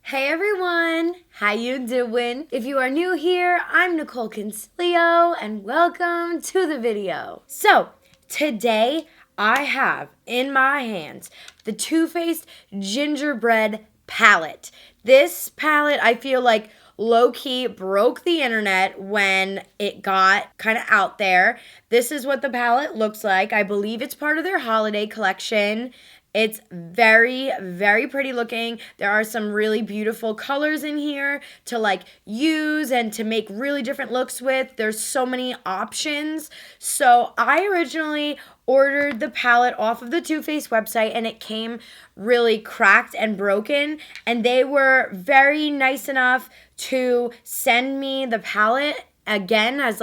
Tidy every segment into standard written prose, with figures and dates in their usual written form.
Hey everyone, how you doing? If you are new here, I'm Nicole Concilio and welcome to the video. So, today I have in my hands the Too Faced Gingerbread palette. This palette I feel like low-key broke the internet when it got kind of out there. This is what the palette looks like. I believe it's part of their holiday collection. It's very, very pretty looking. There are some really beautiful colors in here to use and to make really different looks with. There's so many options. So I originally ordered the palette off of the Too Faced website and it came really cracked and broken, and they were very nice enough to send me the palette again as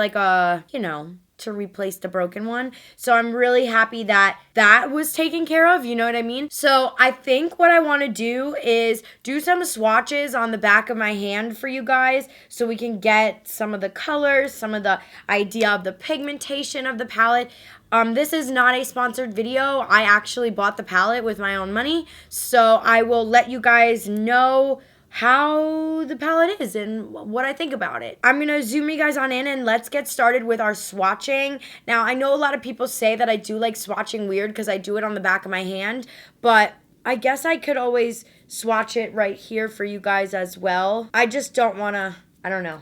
to replace the broken one. So I'm really happy that that was taken care of, you know what I mean? So I think what I want to do is do some swatches on the back of my hand for you guys so we can get some of the colors, some of the idea of the pigmentation of the palette. This is not a sponsored video. I actually bought the palette with my own money, so I will let you guys know how the palette is and what I think about it. I'm gonna zoom you guys on in and let's get started with our swatching. Now, I know a lot of people say that I do like swatching weird because I do it on the back of my hand, but I guess I could always swatch it right here for you guys as well. I just don't wanna, I don't know.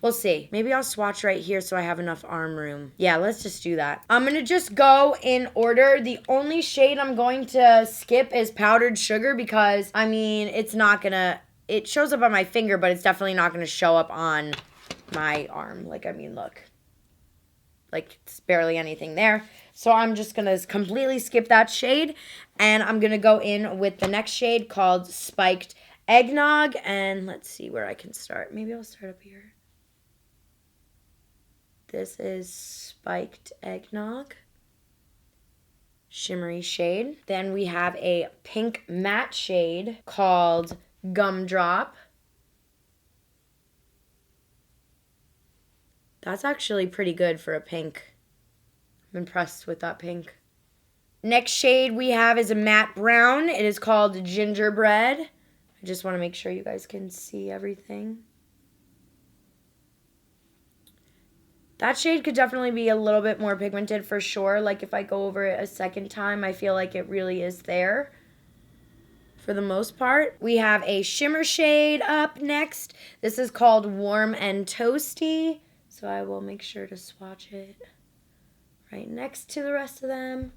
We'll see. Maybe I'll swatch right here so I have enough arm room. Yeah, let's just do that. I'm going to just go in order. The only shade I'm going to skip is Powdered Sugar because, it's not going to... It shows up on my finger, but it's definitely not going to show up on my arm. Look. It's barely anything there. So I'm just going to completely skip that shade. And I'm going to go in with the next shade called Spiked Eggnog. And let's see where I can start. Maybe I'll start up here. This is Spiked Eggnog. Shimmery shade. Then we have a pink matte shade called Gumdrop. That's actually pretty good for a pink. I'm impressed with that pink. Next shade we have is a matte brown. It is called Gingerbread. I just want to make sure you guys can see everything. That shade could definitely be a little bit more pigmented for sure. If I go over it a second time, I feel like it really is there for the most part. We have a shimmer shade up next. This is called Warm and Toasty. So I will make sure to swatch it right next to the rest of them.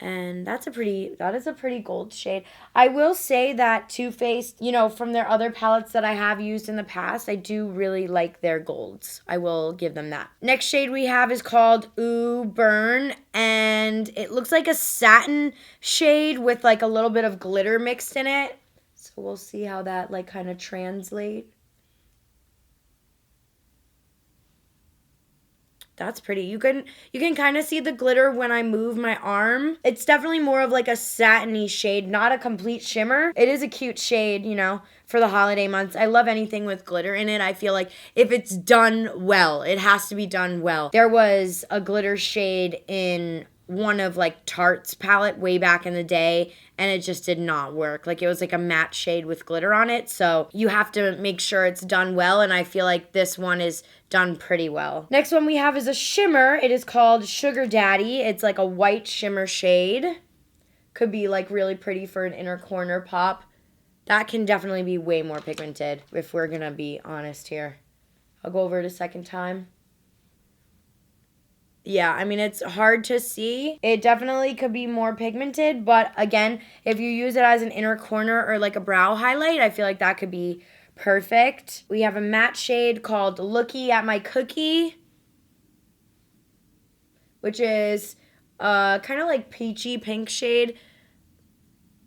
And that is a pretty gold shade. I will say that Too Faced, from their other palettes that I have used in the past, I do really like their golds. I will give them that. Next shade we have is called Ooh Burn, and it looks like a satin shade with a little bit of glitter mixed in it. So we'll see how that kind of translate. That's pretty. You can kind of see the glitter when I move my arm. It's definitely more of a satiny shade, not a complete shimmer. It is a cute shade, for the holiday months. I love anything with glitter in it. I feel like if it's done well, it has to be done well. There was a glitter shade in one of Tarte's palette way back in the day, and it just did not work. It was a matte shade with glitter on it, so you have to make sure it's done well, and I feel like this one is done pretty well. Next one we have is a shimmer. It is called Sugar Daddy. It's a white shimmer shade. Could be really pretty for an inner corner pop. That can definitely be way more pigmented if we're gonna be honest here. I'll go over it a second time. Yeah, it's hard to see. It definitely could be more pigmented, but again, if you use it as an inner corner or a brow highlight, I feel like that could be perfect. We have a matte shade called Looky at My Cookie, which is kind of peachy pink shade.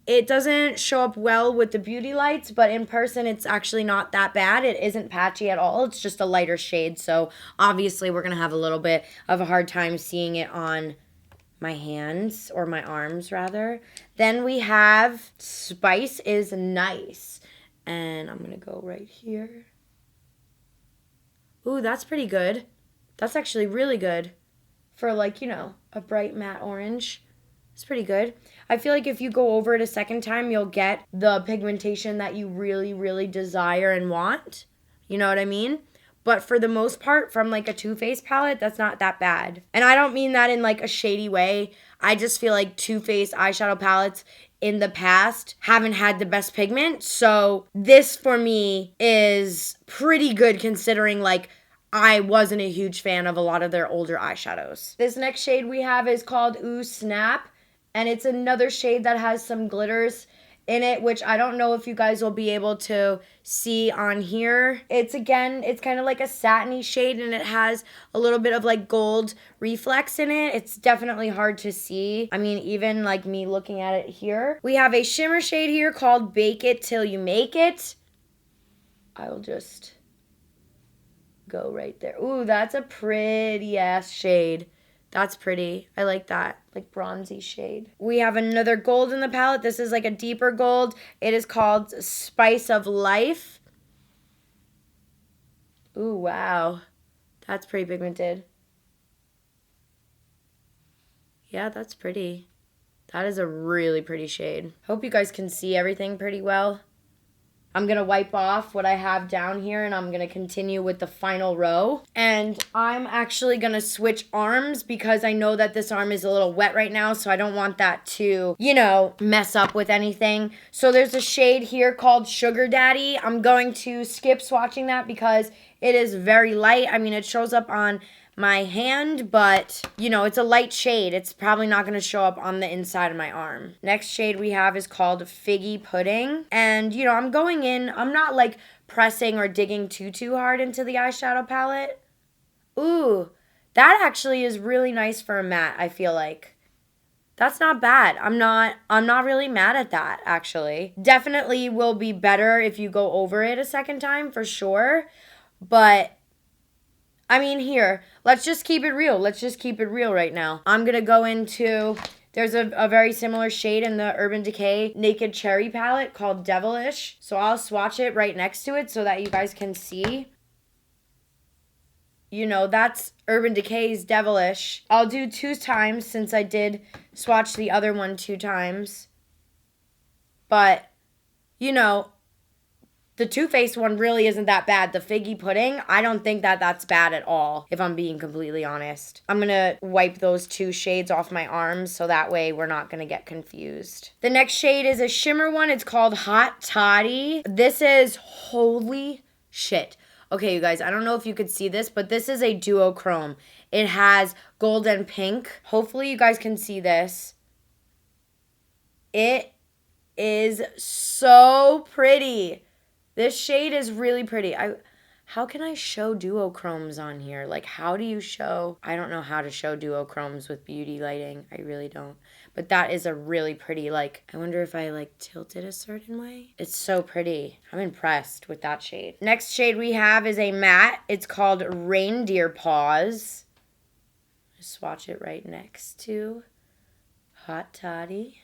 It doesn't show up well with the beauty lights, but in person it's actually not that bad. It isn't patchy at all. It's just a lighter shade, so obviously we're going to have a little bit of a hard time seeing it on my hands, or my arms rather. Then we have Spice is Nice, and I'm going to go right here. Ooh, that's pretty good. That's actually really good for a bright matte orange. It's pretty good. I feel like if you go over it a second time, you'll get the pigmentation that you really, really desire and want. You know what I mean? But for the most part, from like a Too Faced palette, that's not that bad. And I don't mean that in like a shady way. I just feel like Too Faced eyeshadow palettes in the past haven't had the best pigment. So this for me is pretty good considering like I wasn't a huge fan of a lot of their older eyeshadows. This next shade we have is called Ooh Snap. And it's another shade that has some glitters in it, which I don't know if you guys will be able to see on here. It's kind of like a satiny shade, and it has a little bit of like gold reflex in it. It's definitely hard to see. I mean, even like me looking at it here. We have a shimmer shade here called Bake It Till You Make It. I will just go right there. Ooh, that's a pretty ass shade. That's pretty. I like that, like bronzy shade. We have another gold in the palette. This is like a deeper gold. It is called Spice of Life. Ooh, wow. That's pretty pigmented. Yeah, that's pretty. That is a really pretty shade. Hope you guys can see everything pretty well. I'm going to wipe off what I have down here, and I'm going to continue with the final row. And I'm actually going to switch arms because I know that this arm is a little wet right now, so I don't want that to, you know, mess up with anything. So there's a shade here called Sugar Daddy. I'm going to skip swatching that because it is very light. I mean, it shows up on my hand, but you know, it's a light shade. It's probably not going to show up on the inside of my arm. Next shade we have is called Figgy Pudding. And you know, I'm going in, I'm not like pressing or digging too hard into the eyeshadow palette. Ooh, that actually is really nice for a matte, I feel like. That's not bad. I'm not really mad at that, actually. Definitely will be better if you go over it a second time, for sure. But I mean, here, let's just keep it real. Let's just keep it real right now. I'm going to go into, there's a very similar shade in the Urban Decay Naked Cherry palette called Devilish. So I'll swatch it right next to it so that you guys can see. You know, that's Urban Decay's Devilish. I'll do 2 times since I did swatch the other one 2 times. But, you know, the Too Faced one really isn't that bad. The Figgy Pudding, I don't think that that's bad at all, if I'm being completely honest. I'm going to wipe those 2 shades off my arms so that way we're not going to get confused. The next shade is a shimmer one. It's called Hot Toddy. This is, holy shit. Okay, you guys, I don't know if you could see this, but this is a duochrome. It has gold and pink. Hopefully you guys can see this. It is so pretty. This shade is really pretty. How can I show duochromes on here? Like, how do you show? I don't know how to show duochromes with beauty lighting. I really don't. But that is a really pretty, like, I wonder if I, like, tilt it a certain way. It's so pretty. I'm impressed with that shade. Next shade we have is a matte. It's called Reindeer Paws. Swatch it right next to Hot Toddy.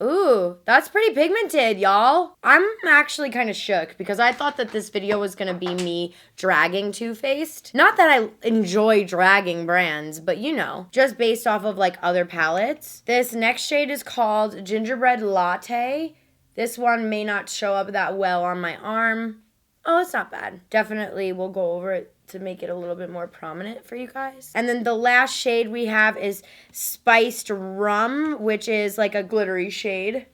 Ooh, that's pretty pigmented, y'all. I'm actually kind of shook because I thought that this video was going to be me dragging Too Faced. Not that I enjoy dragging brands, but you know, just based off of like other palettes. This next shade is called Gingerbread Latte. This one may not show up that well on my arm. Oh, it's not bad. Definitely we'll go over it to make it a little bit more prominent for you guys. And then the last shade we have is Spiced Rum, which is like a glittery shade.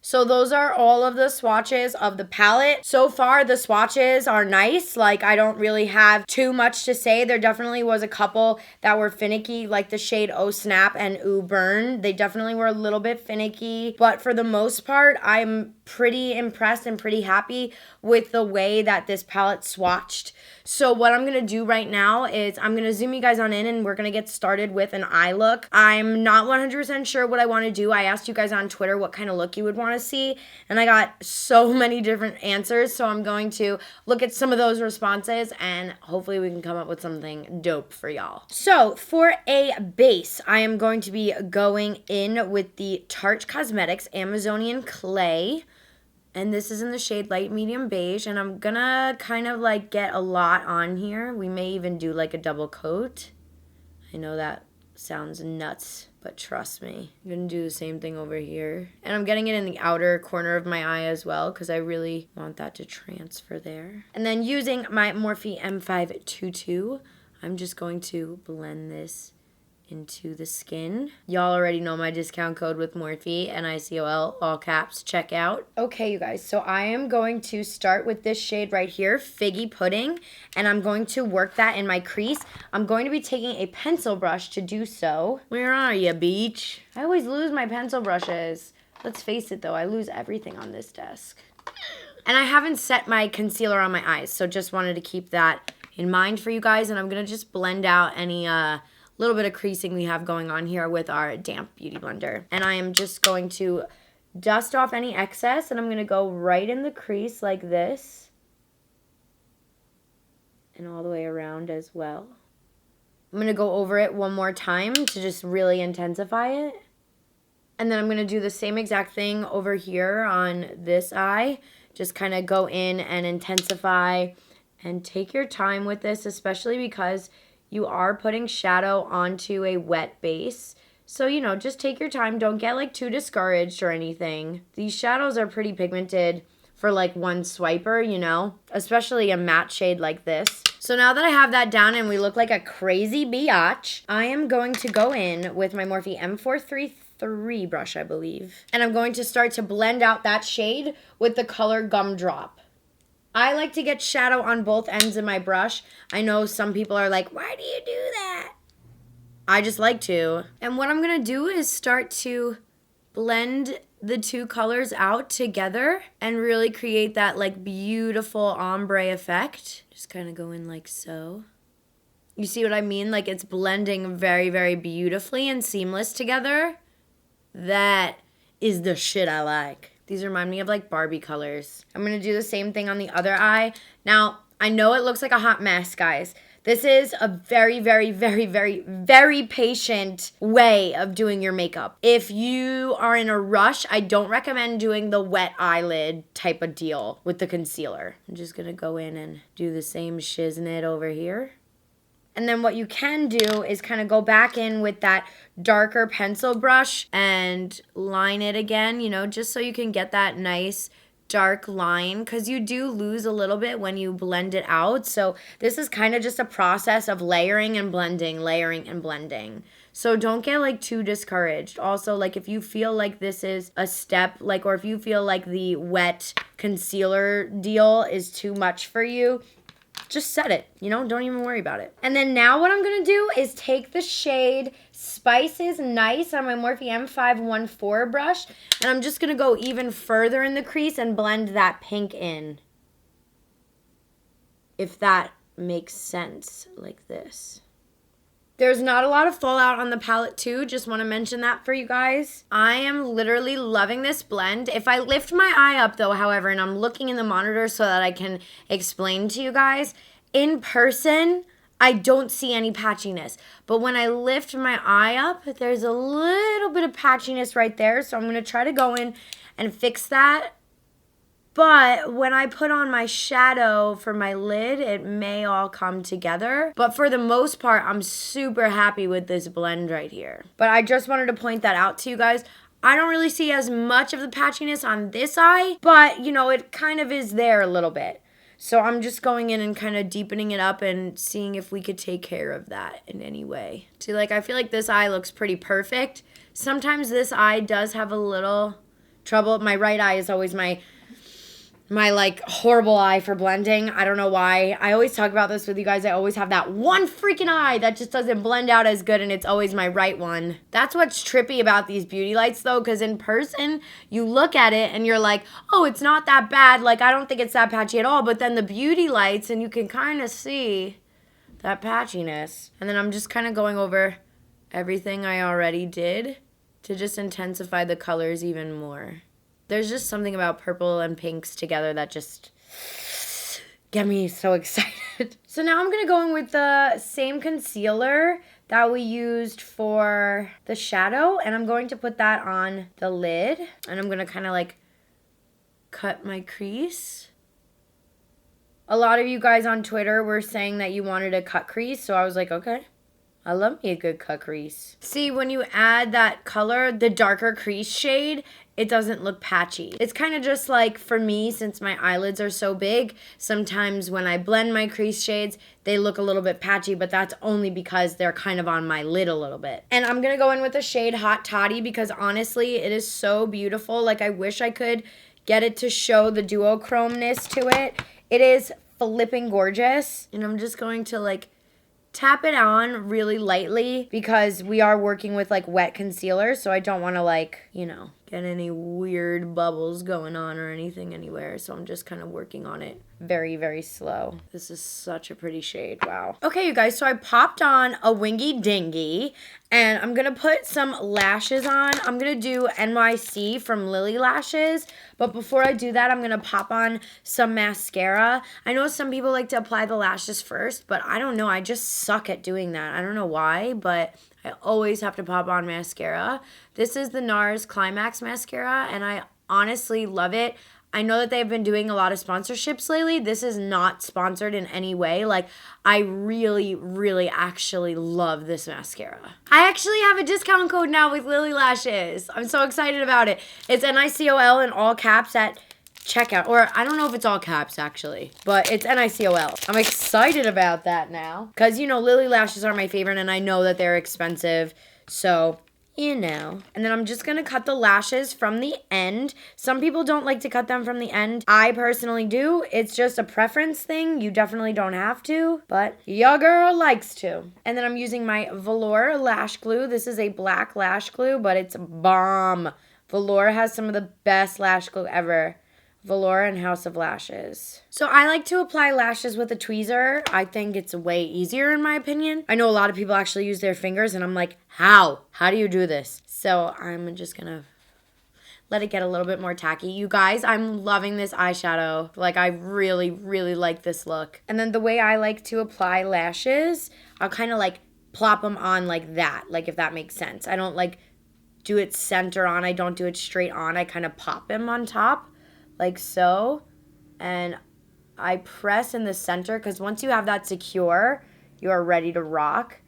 So those are all of the swatches of the palette. So far, the swatches are nice. Like, I don't really have too much to say. There definitely was a couple that were finicky, like the shade Oh Snap and Ooh Burn. They definitely were a little bit finicky. But for the most part, I'm pretty impressed and pretty happy with the way that this palette swatched. So what I'm going to do right now is I'm going to zoom you guys on in and we're going to get started with an eye look. I'm not 100% sure what I want to do. I asked you guys on Twitter what kind of look you would want to see, and I got so many different answers. So I'm going to look at some of those responses and hopefully we can come up with something dope for y'all. So for a base, I am going to be going in with the Tarte Cosmetics Amazonian Clay. And this is in the shade Light Medium Beige. And I'm gonna kind of like get a lot on here. We may even do like a double coat. I know that sounds nuts, but trust me. I'm gonna do the same thing over here. And I'm getting it in the outer corner of my eye as well because I really want that to transfer there. And then using my Morphe M522, I'm just going to blend this into the skin. Y'all already know my discount code with Morphe, NICOL, all caps, check out. Okay, you guys, so I am going to start with this shade right here, Figgy Pudding, and I'm going to work that in my crease. I'm going to be taking a pencil brush to do so. Where are you, beach? I always lose my pencil brushes. Let's face it though, I lose everything on this desk. And I haven't set my concealer on my eyes, so just wanted to keep that in mind for you guys, and I'm gonna just blend out any little bit of creasing we have going on here with our damp beauty blender. And I am just going to dust off any excess, and I'm going to go right in the crease like this. And all the way around as well. I'm going to go over it one more time to just really intensify it. And then I'm going to do the same exact thing over here on this eye. Just kind of go in and intensify. And take your time with this, especially because you are putting shadow onto a wet base. So, you know, just take your time. Don't get like too discouraged or anything. These shadows are pretty pigmented for like one swiper, you know, especially a matte shade like this. So now that I have that down and we look like a crazy biatch, I am going to go in with my Morphe M433 brush, I believe. And I'm going to start to blend out that shade with the color Gumdrop. I like to get shadow on both ends of my brush. I know some people are like, why do you do that? I just like to. And what I'm going to do is start to blend the two colors out together and really create that like beautiful ombre effect. Just kind of go in like so. You see what I mean? Like it's blending very, very beautifully and seamless together. That is the shit I like. These remind me of like Barbie colors. I'm going to do the same thing on the other eye. Now, I know it looks like a hot mess, guys. This is a very, very, very, very, very patient way of doing your makeup. If you are in a rush, I don't recommend doing the wet eyelid type of deal with the concealer. I'm just going to go in and do the same shiznit over here. And then what you can do is kind of go back in with that darker pencil brush and line it again, you know, just so you can get that nice dark line, because you do lose a little bit when you blend it out. So this is kind of just a process of layering and blending, layering and blending. So don't get like too discouraged. Also, like if you feel like this is a step, like, or if you feel like the wet concealer deal is too much for you, just set it, you know, don't even worry about it. And then now what I'm going to do is take the shade Spice is Nice on my Morphe M514 brush, and I'm just going to go even further in the crease and blend that pink in. If that makes sense, like this. There's not a lot of fallout on the palette too, just want to mention that for you guys. I am literally loving this blend. If I lift my eye up though, however, and I'm looking in the monitor so that I can explain to you guys, in person, I don't see any patchiness. But when I lift my eye up, there's a little bit of patchiness right there, so I'm going to try to go in and fix that. But when I put on my shadow for my lid, it may all come together. But for the most part, I'm super happy with this blend right here. But I just wanted to point that out to you guys. I don't really see as much of the patchiness on this eye, but, you know, it kind of is there a little bit. So I'm just going in and kind of deepening it up and seeing if we could take care of that in any way. See, like, I feel like this eye looks pretty perfect. Sometimes this eye does have a little trouble. My right eye is always my like horrible eye for blending. I don't know why. I always talk about this with you guys. I always have that one freaking eye that just doesn't blend out as good, and it's always my right one. That's what's trippy about these beauty lights though, because in person you look at it and you're like, oh, it's not that bad. Like, I don't think it's that patchy at all. But then the beauty lights and you can kind of see that patchiness. And then I'm just kind of going over everything I already did to just intensify the colors even more. There's just something about purple and pinks together that just get me so excited. So now I'm going to go in with the same concealer that we used for the shadow, and I'm going to put that on the lid, and I'm going to kind of like cut my crease. A lot of you guys on Twitter were saying that you wanted a cut crease, so I was like, okay. I love me a good cut crease. See, when you add that color, the darker crease shade, it doesn't look patchy. It's kind of just like, for me, since my eyelids are so big, sometimes when I blend my crease shades, they look a little bit patchy, but that's only because they're kind of on my lid a little bit. And I'm going to go in with the shade Hot Toddy because honestly, it is so beautiful. Like, I wish I could get it to show the duochrome-ness to it. It is flipping gorgeous. And I'm just going to like tap it on really lightly because we are working with like wet concealer, so I don't want to like, you know, get any weird bubbles going on or anything anywhere. So I'm just kind of working on it very, very slow. This is such a pretty shade. Wow. Okay, you guys, so I popped on a Wingy Dingy and I'm going to put some lashes on. I'm going to do NYC from Lily Lashes. But before I do that, I'm going to pop on some mascara. I know some people like to apply the lashes first, but I don't know. I just suck at doing that. I don't know why, but I always have to pop on mascara. This is the Nars Climax mascara, and I honestly love it. I know that they've been doing a lot of sponsorships lately. This is not sponsored in any way. Like, I really, really actually love this mascara. I actually have a discount code now with Lily Lashes. I'm so excited about it. It's NICOL in all caps at checkout. Or I don't know if it's all caps, actually. But it's NICOL. I'm excited about that now. Because, you know, Lily Lashes are my favorite, and I know that they're expensive. So, you know. And then I'm just going to cut the lashes from the end. Some people don't like to cut them from the end. I personally do. It's just a preference thing. You definitely don't have to, but your girl likes to. And then I'm using my Velour lash glue. This is a black lash glue, but it's bomb. Velour has some of the best lash glue ever. Velour and House of Lashes. So I like to apply lashes with a tweezer. I think it's way easier in my opinion. I know a lot of people actually use their fingers and I'm like, how? How do you do this? So I'm just gonna let it get a little bit more tacky. You guys, I'm loving this eyeshadow. Like, I really, really like this look. And then the way I like to apply lashes, I'll kind of like plop them on like that. Like, if that makes sense. I don't like do it center on. I don't do it straight on. I kind of pop them on top. Like so, and I press in the center because once you have that secure, you are ready to rock.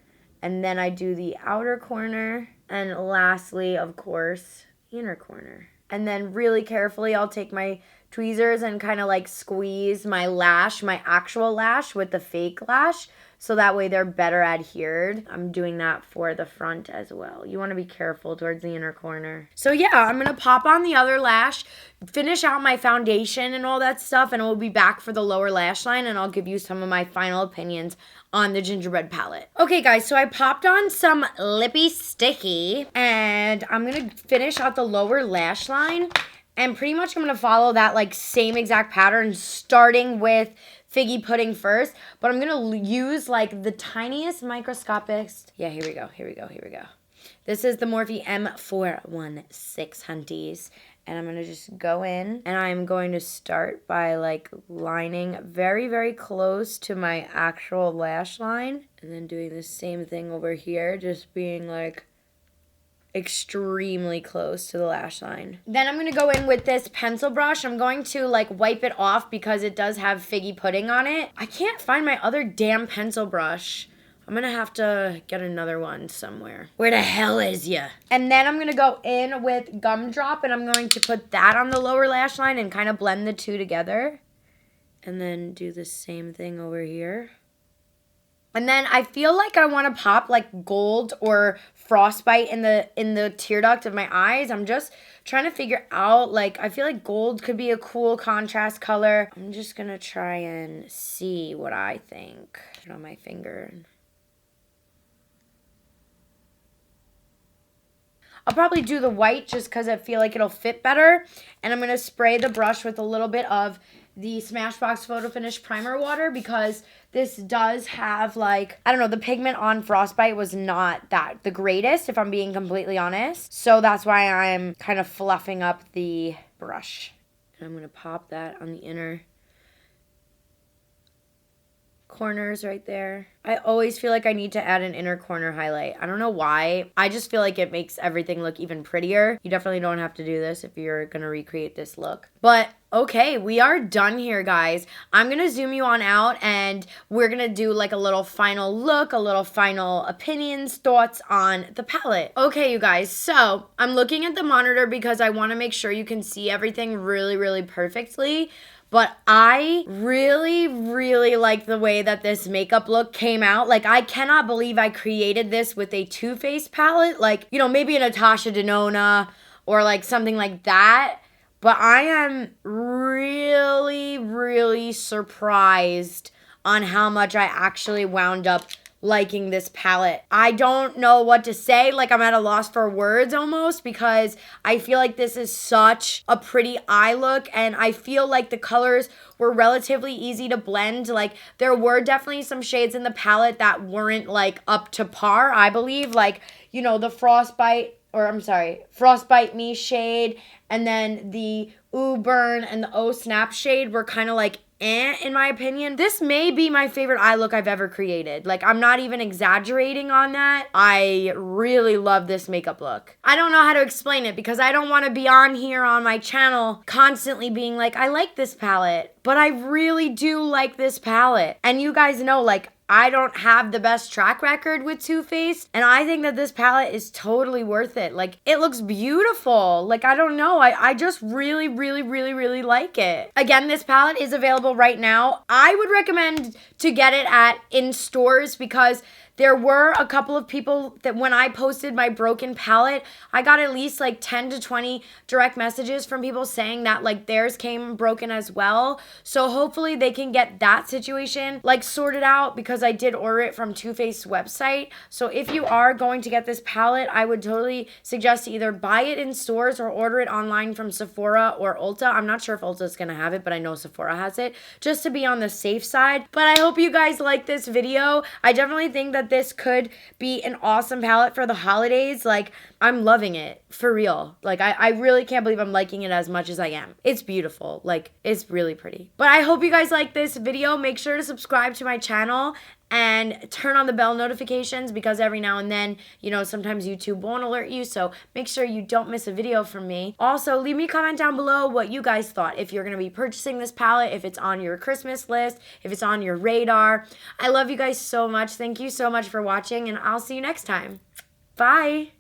And then I do the outer corner, and lastly, of course, inner corner. And then really carefully, I'll take my tweezers and kind of like squeeze my lash, my actual lash with the fake lash, so that way they're better adhered. I'm doing that for the front as well. You want to be careful towards the inner corner. So yeah, I'm going to pop on the other lash, finish out my foundation and all that stuff, and we'll be back for the lower lash line, and I'll give you some of my final opinions on the gingerbread palette. Okay guys, so I popped on some Lippy Sticky, and I'm going to finish out the lower lash line, and pretty much I'm going to follow that like same exact pattern, starting with Figgy Pudding first, but I'm going to use like the tiniest microscopic. Yeah, here we go. This is the Morphe M416 Hunties, and I'm going to just go in, and I'm going to start by like lining very, very close to my actual lash line, and then doing the same thing over here, just being like extremely close to the lash line. Then I'm going to go in with this pencil brush. I'm going to like wipe it off because it does have Figgy Pudding on it. I can't find my other damn pencil brush. I'm going to have to get another one somewhere. Where the hell is ya? And then I'm going to go in with Gumdrop, and I'm going to put that on the lower lash line and kind of blend the two together. And then do the same thing over here. And then I feel like I want to pop like gold or frostbite in the tear duct of my eyes. I'm just trying to figure out, like, I feel like gold could be a cool contrast color. I'm just going to try and see what I think. Put it on my finger. I'll probably do the white just because I feel like it'll fit better. And I'm going to spray the brush with a little bit of the Smashbox Photo Finish Primer Water because this does have, like, I don't know, the pigment on Frostbite was not the greatest, if I'm being completely honest. So that's why I'm kind of fluffing up the brush. And I'm going to pop that on the inner corners right there. I always feel like I need to add an inner corner highlight. I don't know why. I just feel like it makes everything look even prettier. You definitely don't have to do this if you're gonna recreate this look. But okay, we are done here, guys. I'm gonna zoom you on out and we're gonna do like a little final look, a little final opinions, thoughts on the palette. Okay, you guys, so I'm looking at the monitor because I wanna make sure you can see everything really, really perfectly. But I really, really like the way that this makeup look came out. Like, I cannot believe I created this with a Too Faced palette. Like, you know, maybe a Natasha Denona or like something like that. But I am really, really surprised on how much I actually wound up liking this palette. I don't know what to say. Like, I'm at a loss for words almost because I feel like this is such a pretty eye look, and I feel like the colors were relatively easy to blend. Like, there were definitely some shades in the palette that weren't like up to par, I believe. Like, you know, the Frostbite Me shade, and then the Ooh Burn and the Oh Snap shade were kind of like in my opinion. This may be my favorite eye look I've ever created. Like, I'm not even exaggerating on that. I really love this makeup look. I don't know how to explain it because I don't want to be on here on my channel constantly being like, I like this palette, but I really do like this palette. And you guys know, like, I don't have the best track record with Too Faced, and I think that this palette is totally worth it. Like, it looks beautiful. Like, I don't know. I just really, really, really, really like it. Again, this palette is available right now. I would recommend to get it in stores because there were a couple of people that when I posted my broken palette, I got at least like 10 to 20 direct messages from people saying that like theirs came broken as well. So hopefully they can get that situation like sorted out because I did order it from Too Faced's website. So if you are going to get this palette, I would totally suggest to either buy it in stores or order it online from Sephora or Ulta. I'm not sure if Ulta's gonna have it, but I know Sephora has it, just to be on the safe side. But I hope you guys like this video. I definitely think that this could be an awesome palette for the holidays. Like, I'm loving it, for real. Like, I really can't believe I'm liking it as much as I am. It's beautiful. Like, it's really pretty. But I hope you guys like this video. Make sure to subscribe to my channel and turn on the bell notifications because every now and then, you know, sometimes YouTube won't alert you. So make sure you don't miss a video from me. Also, leave me a comment down below what you guys thought. If you're going to be purchasing this palette, if it's on your Christmas list, if it's on your radar. I love you guys so much. Thank you so much for watching, and I'll see you next time. Bye.